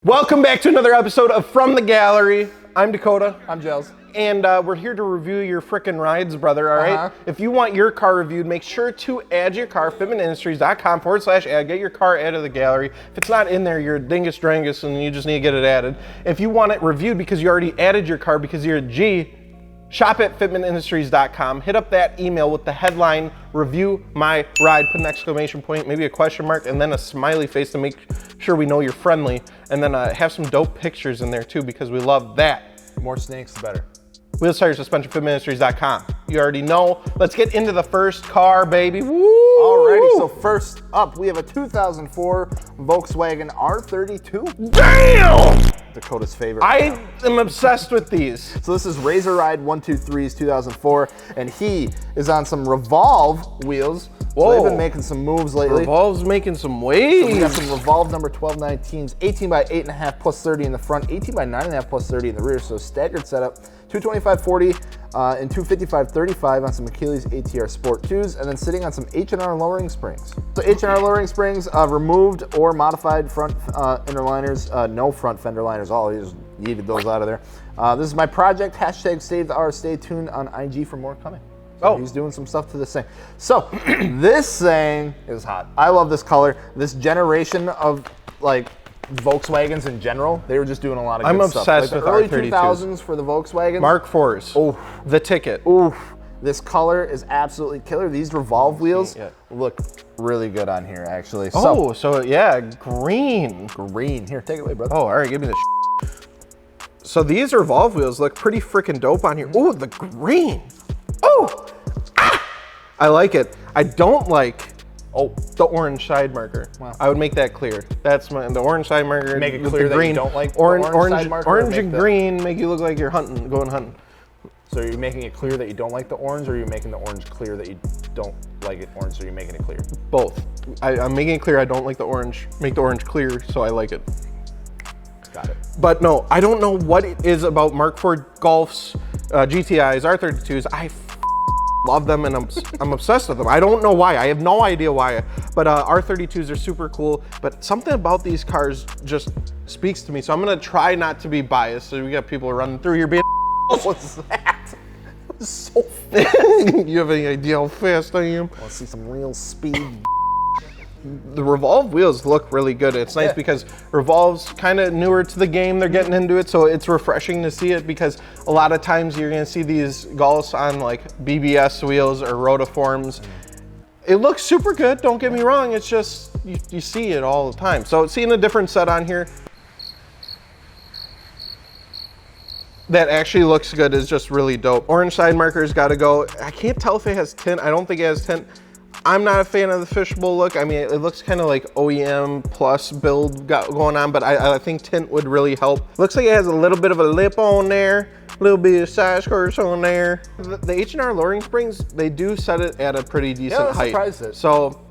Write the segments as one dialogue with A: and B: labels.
A: Welcome back to another episode of From the Gallery. I'm Dakota.
B: I'm Gels.
A: And we're here to review your frickin' rides, brother, all right? If you want your car reviewed, make sure to add your car, fitmentindustries.com/ad, get your car added to the gallery. If it's not in there, you're a dingus drangus and you just need to get it added. If you want it reviewed because you already added your car because you're a G, shop at fitmentindustries.com. Hit up that email with the headline, review my ride, put an exclamation point, maybe a question mark, and then a smiley face to make sure we know you're friendly. And then have some dope pictures in there too, because we love that.
B: The more snakes, the better.
A: Wheel tire suspension, fitmentindustries.com. You already know. Let's get into the first car, baby. Woo!
B: Alrighty, so first up, we have a 2004 Volkswagen R32.
A: Damn!
B: Dakota's favorite.
A: I am obsessed with these.
B: So this is Razor Ride 123's 2004, and he is on some Revolve wheels.
A: Whoa.
B: So they've been making some moves lately.
A: Revolve's making some waves.
B: So we got some Revolve number 1219s, 18 by 8.5 plus 30 in the front, 18 by 9.5 plus 30 in the rear. So staggered setup, 225/40 and 255/35 on some Achilles ATR Sport 2s, and then sitting on some H&R lowering springs. So H&R lowering springs, removed or modified front inner liners, no front fender liners, all you just yeeted those out of there. This is my project, hashtag save the R, stay tuned on IG for more coming. So he's doing some stuff to this thing. So this thing is hot. I love this color. This generation of like Volkswagens in general, they were just doing a lot of good stuff.
A: I'm obsessed with
B: early
A: R32s.
B: 2000s for the Volkswagen.
A: Mark IVs.
B: Oh,
A: the ticket.
B: Oof. This color is absolutely killer. These Revolve wheels look really good on here, actually.
A: Oh, so yeah, green.
B: Green. Here, take it away, brother.
A: Oh, all right, give me the So these Revolve wheels look pretty freaking dope on here. Oh, the green. Oh, I like it. I don't like the orange side marker. Wow. I would make that clear. That's the orange side marker.
B: Make it clear that you don't like the
A: orange
B: side marker.
A: Orange and green make you look like you're going hunting.
B: So are you making it clear that you don't like the orange, or are you making the orange clear that you don't like it orange, so you're making it clear?
A: Both. I'm making it clear I don't like the orange. Make the orange clear so I like it.
B: Got it.
A: But no, I don't know what it is about Mark IV Golfs, GTIs, R32s. I love them and I'm obsessed with them. I don't know why. I have no idea why. But R32s are super cool. But something about these cars just speaks to me. So I'm gonna try not to be biased. So we got people running through here being
B: What's that? That was so
A: fast. You have any idea how fast I am?
B: Want to see some real speed?
A: The Revolve wheels look really good. It's nice because Revolve's kind of newer to the game. They're getting into it, so it's refreshing to see it, because a lot of times you're gonna see these Golfs on like BBS wheels or Rotiforms. It looks super good, don't get me wrong. It's just, you see it all the time. So seeing a different set on here that actually looks good is just really dope. Orange side marker's gotta go. I can't tell if it has tint. I don't think it has tint. I'm not a fan of the fishbowl look. I mean, it looks kind of like OEM plus build going on, but I think tint would really help. Looks like it has a little bit of a lip on there, a little bit of side skirts on there. The H&R lowering springs, they do set it at a pretty decent height. So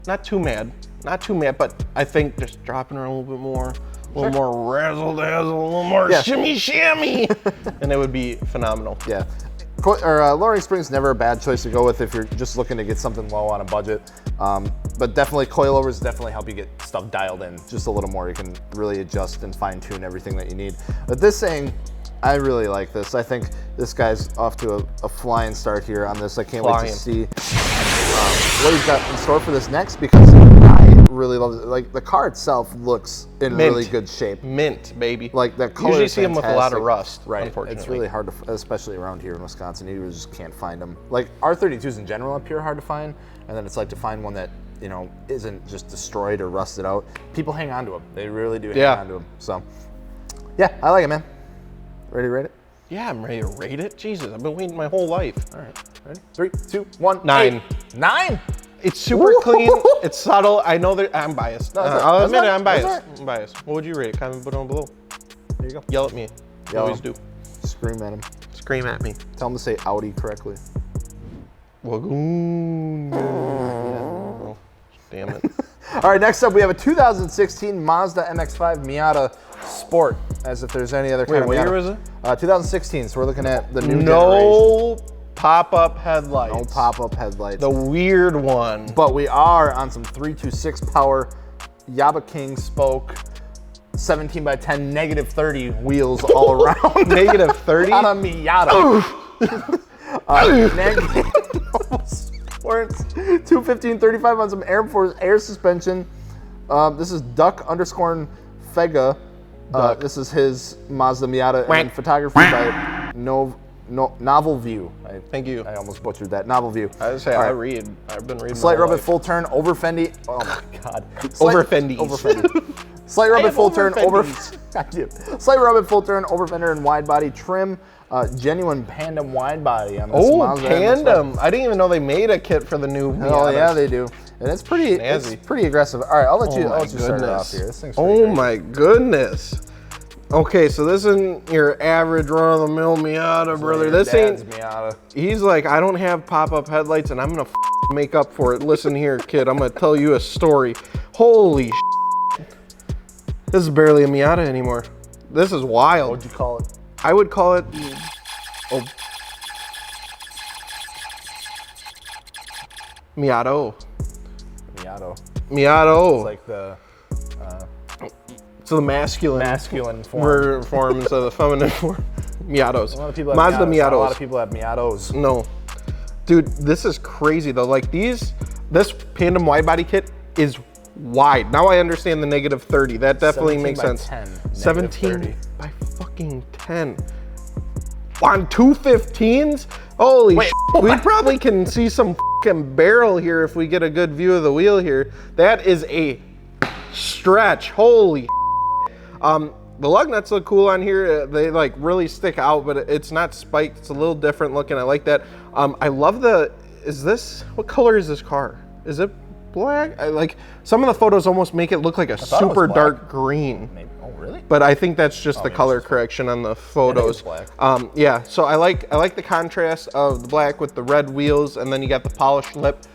A: not too mad, but I think just dropping her a little bit more, a little more razzle dazzle, a little more shimmy shammy, and it would be phenomenal.
B: Yeah. Lowering springs never a bad choice to go with if you're just looking to get something low on a budget. But definitely coilovers definitely help you get stuff dialed in just a little more. You can really adjust and fine tune everything that you need. But this thing, I really like this. I think this guy's off to a flying start here on this. I can't wait to see what he's got in store for this next, because I really love it. Like, the car itself looks in really good shape.
A: Mint, baby.
B: Like, that color
A: usually
B: is
A: see them with a lot of rust,
B: right?
A: Unfortunately.
B: It's really hard to, especially around here in Wisconsin. You just can't find them. Like, R32s in general up here are hard to find, and then it's like to find one that, you know, isn't just destroyed or rusted out. People hang on to them. They really do hang on to them. So, yeah, I like it, man. Ready to rate it?
A: Yeah, I'm ready to rate it. Jesus, I've been waiting my whole life.
B: All right, ready? 3, 2, 1.
A: 9.
B: 9?
A: It's super clean. It's subtle. I know that I'm biased.
B: No,
A: I'll admit it. I'm biased. I'm biased. What would you rate it? Comment down below.
B: There you go.
A: Yell at me. You always do.
B: Scream at him.
A: Scream at me.
B: Tell him to say Audi correctly.
A: Wagoon. Oh, damn it.
B: All right, next up we have a 2016 Mazda MX-5 Miata Sport, as if there's any other kind of Miata.
A: What year was it?
B: 2016, so we're looking at the new generation.
A: No pop-up headlights.
B: No pop-up headlights.
A: The weird one.
B: But we are on some 326 power Yaba King spoke 17 by 10, negative 30 wheels all around.
A: Negative 30?
B: On a Miata. Sports 215/35 on some Air Force air suspension. This is Duck_Fega. This is his Mazda Miata, and then photography by Novel View.
A: Thank you.
B: I almost butchered that. Novel View.
A: I was say
B: All
A: I
B: right.
A: read. I've been reading.
B: Slight rub at full turn, over fendy. Oh my god.
A: Over fendies.
B: Over fendy. Slight rub at full turn, over. God, dude. Slight rub at full turn, over fender and wide body trim. Genuine Pandem wide body on this Mazda.
A: Pandem! I didn't even know they made a kit for the new Miatas.
B: Oh yeah, they do, and it's pretty.
A: Snazzy.
B: It's pretty aggressive. All right, I'll let you.
A: my
B: I'll let you start it
A: goodness.
B: off here. This thing's pretty great.
A: My goodness. Okay, so this isn't your average run-of-the-mill Miata, brother. This
B: Dad's
A: ain't.
B: Miata.
A: He's like, I don't have pop-up headlights, and I'm gonna make up for it. Listen here, kid. I'm gonna tell you a story. Holy This is barely a Miata anymore. This is wild.
B: What'd you call it?
A: I would call it. Oh. Miato.
B: Miato.
A: Miato.
B: It's like the
A: So the masculine form instead of the feminine form. Miatos.
B: A lot of people have
A: Mazda
B: Miatos.
A: Miatos.
B: A lot of people have Miatos.
A: No. Dude, this is crazy though. Like this Pandem wide body kit is wide. Now I understand the negative 30. That definitely makes sense.
B: 10,
A: 17
B: 30.
A: by fucking 10. On 215s? Holy
B: Wait,
A: shit. We probably can see some fucking barrel here if we get a good view of the wheel here. That is a stretch. Holy the lug nuts look cool on here. They like really stick out, but it's not spiked. It's a little different looking. I like that. I love what color is this car? Is it black? Like some of the photos almost make it look like a super dark green.
B: Maybe. Oh, really?
A: But I think that's just the color correction on the photos.
B: Black.
A: Yeah, so I like the contrast of the black with the red wheels, and then you got the polished lip.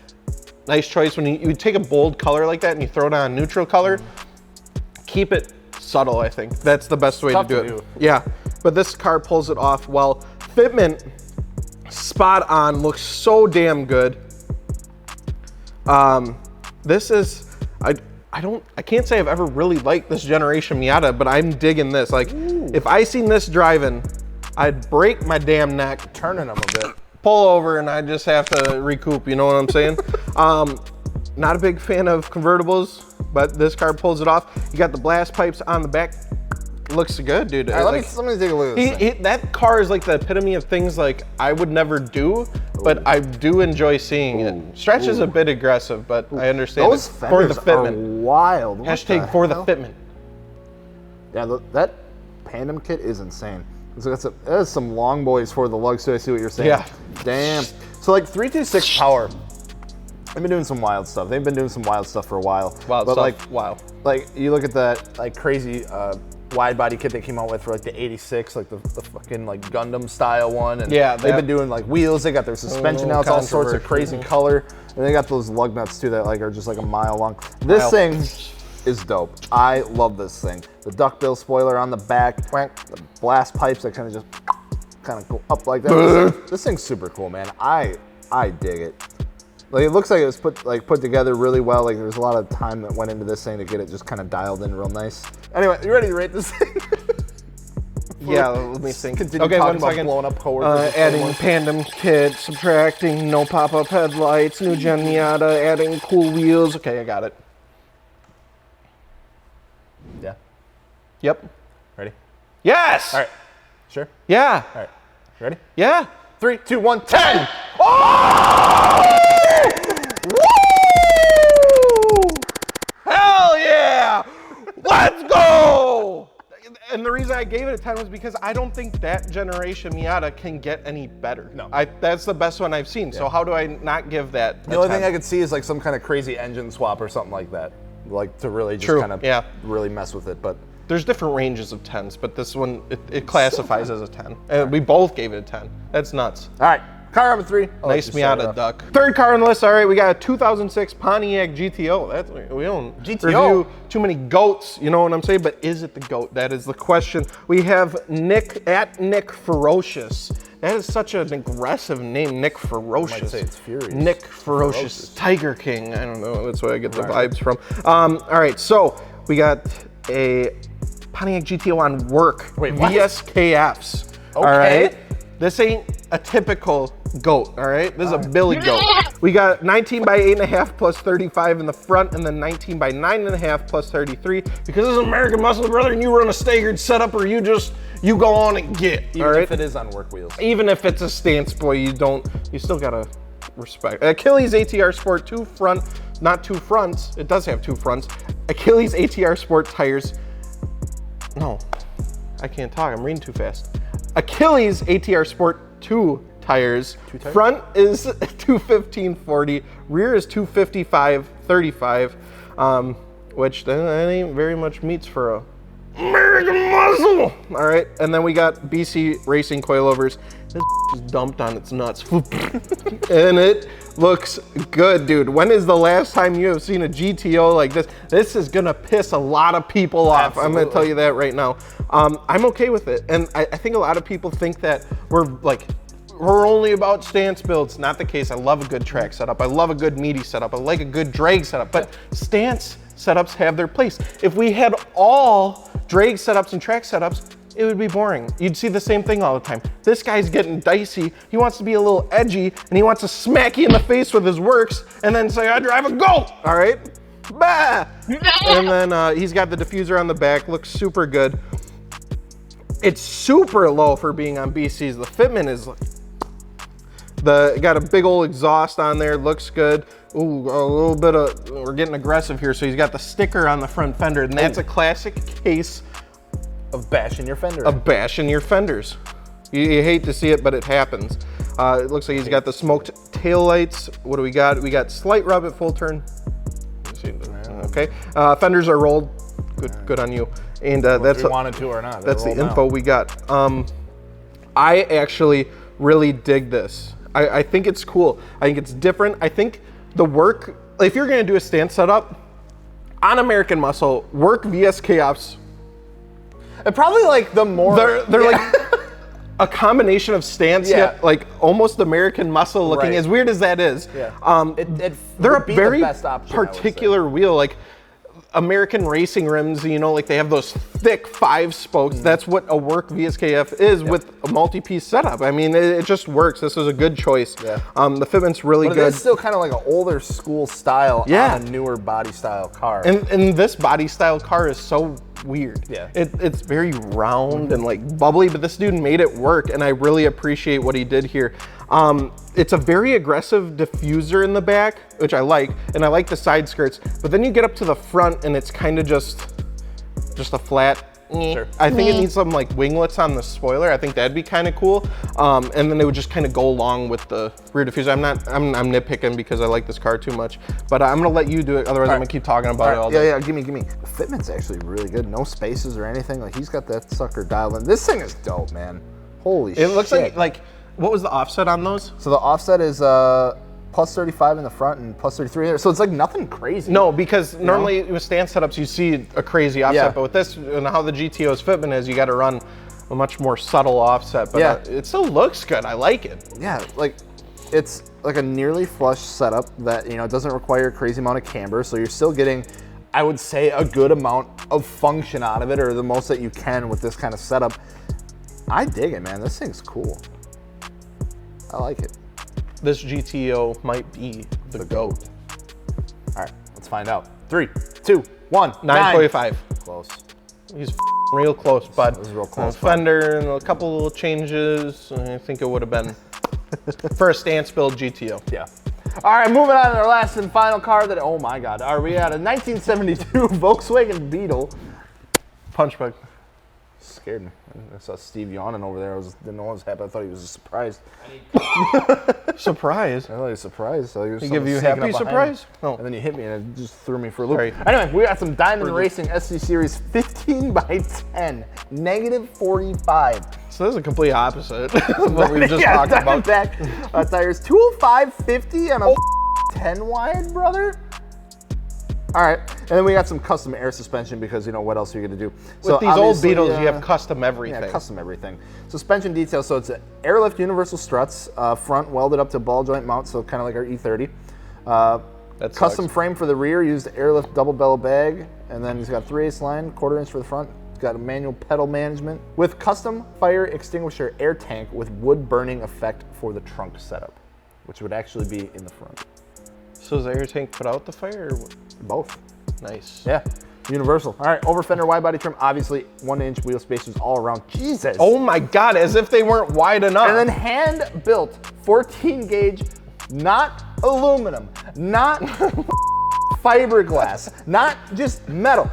A: Nice choice. When you take a bold color like that and you throw it on a neutral color, keep it subtle, I think. That's the best way to do it. Yeah, but this car pulls it off well. Fitment, spot on, looks so damn good. This is, I can't say I've ever really liked this generation Miata, but I'm digging this. Like, if I seen this driving, I'd break my damn neck.
B: Turning them a bit.
A: Pull over and I just have to recoup, you know what I'm saying? Not a big fan of convertibles, but this car pulls it off. You got the blast pipes on the back. Looks good, dude.
B: All right, let me take a look at this thing.
A: That car is like the epitome of things like I would never do, but I do enjoy seeing it. Stretch is a bit aggressive, but I understand
B: Those
A: it. For the
B: fenders
A: Fitment.
B: are wild. What
A: Hashtag for the
B: hell?
A: Fitment.
B: Yeah, that Pandem kit is insane. So that's some long boys for the lugs too. I see what you're saying.
A: Yeah.
B: Damn. So like 326 power. They've been doing some wild stuff. They've been doing some wild stuff for a while.
A: Wild
B: but
A: stuff. Wow.
B: Like you look at that like crazy wide body kit they came out with for like the 86, like the fucking like Gundam style one. And
A: yeah,
B: they've been doing like wheels. They got their suspension now. It's all sorts of crazy color. And they got those lug nuts too that like are just like a mile long. This thing is dope. I love this thing. The duckbill spoiler on the back, the blast pipes that kind of go up like that. This thing's super cool, man. I dig it. Like it looks like it was put together really well. Like there's a lot of time that went into this thing to get it just kind of dialed in real nice. Anyway, you ready to rate this thing?
A: Yeah, let me think.
B: Continue
A: Okay,
B: talking
A: 1 second.
B: about blowing up coworkers.
A: Adding Pandem kit, subtracting no pop-up headlights, new gen Miata, adding cool wheels. Okay, I got it.
B: Yeah.
A: Yep.
B: Ready?
A: Yes!
B: All right. Sure?
A: Yeah.
B: All right. Ready?
A: Yeah.
B: 3, 2, 1, 10!
A: Oh! Woo! Hell yeah! Let's go! And the reason I gave it a 10 was because I don't think that generation Miata can get any better.
B: No.
A: That's the best one I've seen. So how do I not give that
B: The only thing I could see is like some kind of crazy engine swap or something like that. Like to really just kind of really mess with it. But
A: there's different ranges of 10s, but this one, it classifies as a 10. And we both gave it a 10. That's nuts.
B: all right, car number 3.
A: Nice Miata duck. Third car on the list. All right, we got a 2006 Pontiac GTO. That's we don't review too many goats. You know what I'm saying? But is it the goat? That is the question. We have Nick Ferocious. That is such an aggressive name, Nick Ferocious.
B: I might say it's furious.
A: Nick Ferocious. Tiger King. I don't know. That's where I get the vibes from. All right, so we got a Pontiac GTO on work.
B: Wait, what?
A: VSKFs.
B: Okay.
A: All right? This ain't a typical goat, all right? This is a Billy goat. We got 19 by 8.5 plus 35 in the front, and then 19 by 9.5 plus 33. Because this is American Muscle, brother, and you run a staggered setup, or you go on and get,
B: Even
A: all right?
B: if it is on work wheels.
A: Even if it's a stance, boy, you still gotta respect. Achilles ATR Sport 2 front, not two fronts. It does have two fronts. Achilles ATR Sport tires. No, I can't talk, I'm reading too fast. Achilles ATR Sport 2 tires. Front is 215/40, rear is 255/35, which that ain't very much meats for a American Muscle. All right, and then we got BC Racing coilovers. This is dumped on its nuts, and it looks good, dude. When is the last time you have seen a GTO like this? This is gonna piss a lot of people off. Absolutely. I'm gonna tell you that right now. I'm okay with it, and I think a lot of people think that we're only about stance builds. Not the case. I love a good track setup. I love a good meaty setup. I like a good drag setup, but stance setups have their place. If we had all drag setups and track setups, it would be boring. You'd see the same thing all the time. This guy's getting dicey. He wants to be a little edgy, and he wants to smack you in the face with his works, and then say, I drive a goat, all right? Bah! And then he's got the diffuser on the back, looks super good. It's super low for being on BC's. The Fitment is got a big old exhaust on there, looks good. Ooh, a little bit of, we're getting aggressive here. So he's got the sticker on the front fender, and that's a classic case
B: of bashing your fender.
A: Of bashing your fenders. You hate to see it, but it happens. It looks like he's got the smoked tail lights. What do we got? We got slight rub at full turn. Okay. Fenders are rolled. Good on you. And that's
B: if we wanted to or not.
A: That's the info we got. I actually really dig this. I think it's cool. I think it's different. I think the work, if you're gonna do a stance setup on American Muscle, work VSKFs.
B: Probably like the more
A: they're like a combination of stance yet like almost American Muscle looking.
B: Right.
A: As weird as that is, they're a very particular wheel. Like American racing rims, you know, like they have those thick 5 spokes. That's what a work VSKF is with a multi-piece setup. I mean, it just works. This was a good choice. The Fitment's really good.
B: It's still kind of like an older school style on a newer body style car.
A: And this body style car is so weird. It's very round and like bubbly, but this dude made it work, and I really appreciate what he did here. It's a very aggressive diffuser in the back, which I like, and I like the side skirts, but then you get up to the front and it's kind of just a flat. I think it needs some like winglets on the spoiler. I think that'd be kind of cool. And then it would just kind of go along with the rear diffuser. I'm nitpicking because I like this car too much, but I'm gonna let you do it. Otherwise I'm gonna keep talking about it all day.
B: Yeah, give me. The Fitment's actually really good. No spaces or anything. Like he's got that sucker dialed in. This thing is dope, man. Holy shit.
A: It looks like, what was the offset on those?
B: So the offset is plus 35 in the front and plus 33 there. So it's like nothing crazy.
A: No, because normally with stance setups, you see a crazy offset, but with this and how the GTO's Fitment is, you got to run a much more subtle offset, but it still looks good. I like it.
B: Yeah, like it's like a nearly flush setup that, you know, doesn't require a crazy amount of camber. So you're still getting, I would say, a good amount of function out of it, or the most that you can with this kind of setup. I dig it, man. This thing's cool. I like it.
A: This GTO might be the GOAT.
B: All right, let's find out. 3, 2, 1.
A: 9.45.
B: Close.
A: He's real close, bud.
B: It was real close.
A: Fender and a couple little changes. I think it would have been for a stance build GTO.
B: Yeah. All right, moving on to our last and final car that, oh my God, are we at a 1972 Volkswagen Beetle?
A: Punch bug.
B: Scared me. I saw Steve yawning over there. Didn't know what was happening. I thought he was surprised.
A: Surprise?
B: I thought he was surprised.
A: He give you a happy surprise?
B: No. And then you hit me and it just threw me for a loop.
A: Sorry.
B: Anyway, we got some Diamond Racing SC Series 15 by 10, negative 45.
A: So this is a complete opposite of what we were just talking about.
B: Back tires, 205/50 and a 10 wide, brother. All right, and then we got some custom air suspension because, you know, what else are you gonna do?
A: With these old Beetles, you have custom everything.
B: Yeah, custom everything. Suspension details, so it's an airlift universal struts, front welded up to ball joint mount, so kind of like our E30. Custom frame for the rear, used airlift double bellow bag, and then he's got 3/8 line, 1/4 inch for the front, got a manual pedal management with custom fire extinguisher air tank with wood burning effect for the trunk setup, which would actually be in the front.
A: So is the air tank put out the fire? Or what?
B: Both.
A: Nice.
B: Yeah. Universal. All right, over fender wide body trim, obviously 1-inch wheel spacers all around. Jesus.
A: Oh my God, as if they weren't wide enough.
B: And then hand built 14 gauge, not aluminum, not fiberglass, not just metal,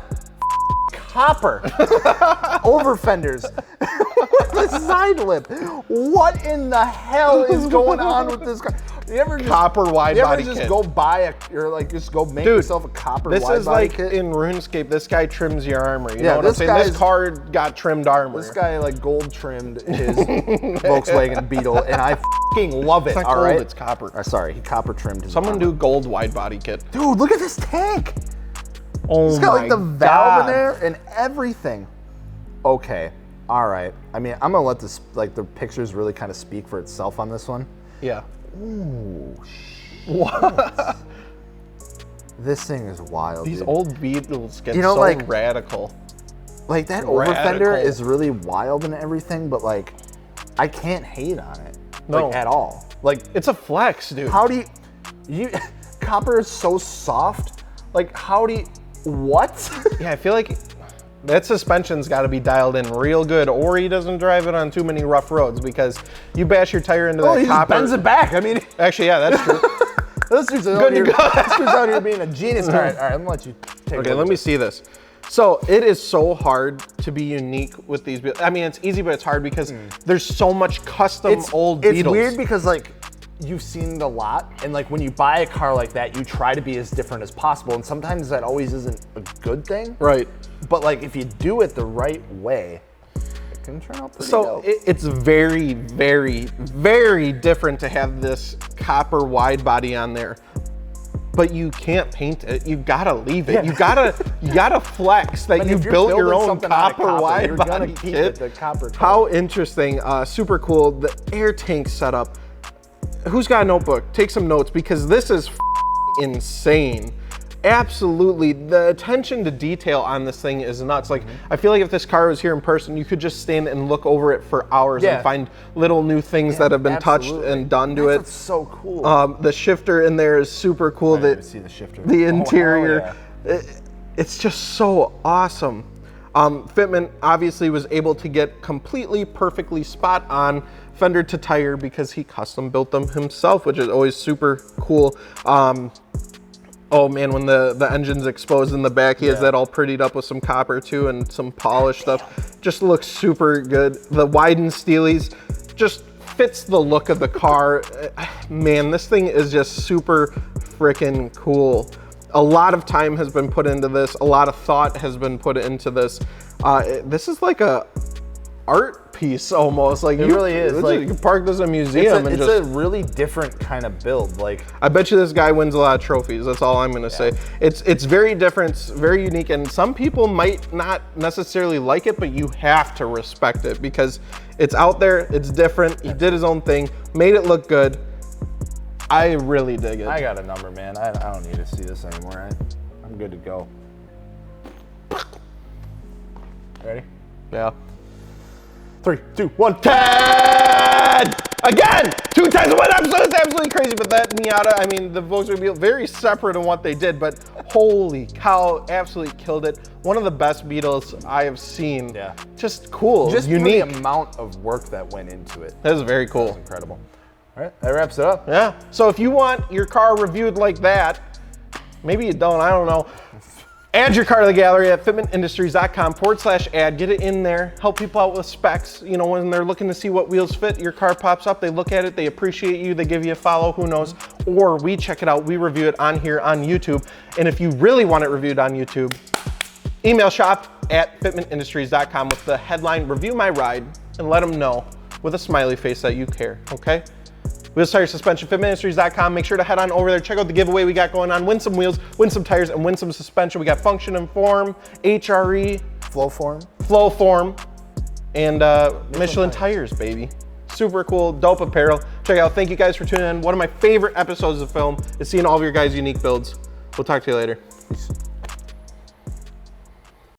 B: copper over fenders with the side lip. What in the hell is going on with this car? You ever just,
A: copper wide body
B: just
A: kit.
B: go buy just go make yourself a copper wide body kit?
A: This is like in RuneScape, this guy trims your armor. You
B: Yeah,
A: know what I'm
B: this
A: saying? This car got trimmed armor.
B: This guy like gold trimmed his Volkswagen Beetle, and I f***ing love it.
A: It's not
B: all
A: gold,
B: right,
A: it's copper.
B: Sorry, he copper trimmed his.
A: Someone
B: armor.
A: do gold wide body kit.
B: Dude, look at this tank.
A: Oh
B: It's got
A: my
B: like the valve in
A: God.
B: there and everything. Okay, all right. I mean, I'm gonna let this the pictures really kind of speak for itself on this one.
A: Yeah.
B: Ooh,
A: What?
B: this thing is wild.
A: These
B: dude.
A: old Beetles get
B: know,
A: so
B: like-
A: radical.
B: Like that over fender
A: Radical.
B: is really wild and everything, but like, I can't hate on it
A: No.
B: like at all. Like,
A: It's a flex, dude.
B: how do you copper is so soft. Like, how do you, what?
A: Yeah, I feel like that suspension's got to be dialed in real good, or he doesn't drive it on too many rough roads, because you bash your tire into
B: Oh,
A: that
B: he just
A: copper.
B: bends it back. I mean,
A: Actually, yeah, that's true.
B: this dude's out here, this dude's out here being a genius. All right, I'm gonna let you take
A: Okay,
B: a look
A: let
B: at
A: me
B: this.
A: see this. So it is so hard to be unique with these. I mean, it's easy, but it's hard because there's so much custom old
B: It's
A: Beetles.
B: weird because like you've seen it a lot, and like when you buy a car like that, you try to be as different as possible, and sometimes that always isn't a good thing.
A: Right.
B: But like if you do it the right way, it can turn out pretty
A: So
B: dope.
A: it's very, very, very different to have this copper wide body on there. But you can't paint it. You gotta leave it. You gotta flex that
B: But
A: you
B: if you're
A: built your
B: building
A: own
B: something out of
A: copper wide
B: you're gonna
A: body
B: keep
A: kit.
B: it the copper.
A: How interesting! Super cool. The air tank setup. Who's got a notebook? Take some notes, because this is insane. Absolutely, the attention to detail on this thing is nuts. Like, I feel like if this car was here in person, you could just stand and look over it for hours
B: Yeah.
A: and find little new things that have been touched
B: Absolutely.
A: and done to
B: That's
A: it.
B: what's so cool.
A: The shifter in there is super cool.
B: I didn't even see the shifter.
A: The
B: Oh, hell
A: interior,
B: yeah.
A: it's just so awesome. Fitment obviously was able to get completely perfectly spot on fender to tire because he custom built them himself, which is always super cool. Oh man, when the engine's exposed in the back, he has that all prettied up with some copper too and some polished stuff. Just looks super good. The widened steelies just fits the look of the car. Man, this thing is just super freaking cool. A lot of time has been put into this. A lot of thought has been put into this. This is like a art piece almost. Like
B: It really is. Like,
A: you can park this in a museum and
B: it's
A: just.
B: a really different kind of build. Like,
A: I bet you this guy wins a lot of trophies. That's all I'm gonna say. It's very different, it's very unique, and some people might not necessarily like it, but you have to respect it because it's out there, it's different. He did his own thing, made it look good. I really dig it.
B: I got a number, man. I don't need to see this anymore. I'm good to go. Ready?
A: Yeah.
B: 3, 2, 1.
A: 10! Again! 2 times in one episode. It's absolutely crazy. But that Miata, I mean, the Volkswagen Beetle, very separate in what they did, but holy cow, absolutely killed it. One of the best Beetles I have seen.
B: Yeah.
A: Just cool,
B: Just
A: unique.
B: the amount of work that went into it.
A: That is very cool.
B: It's incredible. All right, that wraps it up.
A: Yeah. So if you want your car reviewed like that, maybe you don't, I don't know. Add your car to the gallery at fitmentindustries.com/ad. Get it in there. Help people out with specs. You know, when they're looking to see what wheels fit, your car pops up. They look at it. They appreciate you. They give you a follow. Who knows? Or we check it out. We review it on here on YouTube. And if you really want it reviewed on YouTube, email shop@fitmentindustries.com with the headline "Review My Ride" and let them know with a smiley face that you care. Okay. Wheels, tires, suspension, fitmentindustries.com. Make sure to head on over there. Check out the giveaway we got going on. Win some wheels, win some tires, and win some suspension. We got Function and Form, HRE,
B: Flow form.
A: Flow Form, and Michelin tires, baby. Super cool, dope apparel. Check it out. Thank you guys for tuning in. One of my favorite episodes of film is seeing all of your guys' unique builds. We'll talk to you later.
B: Peace.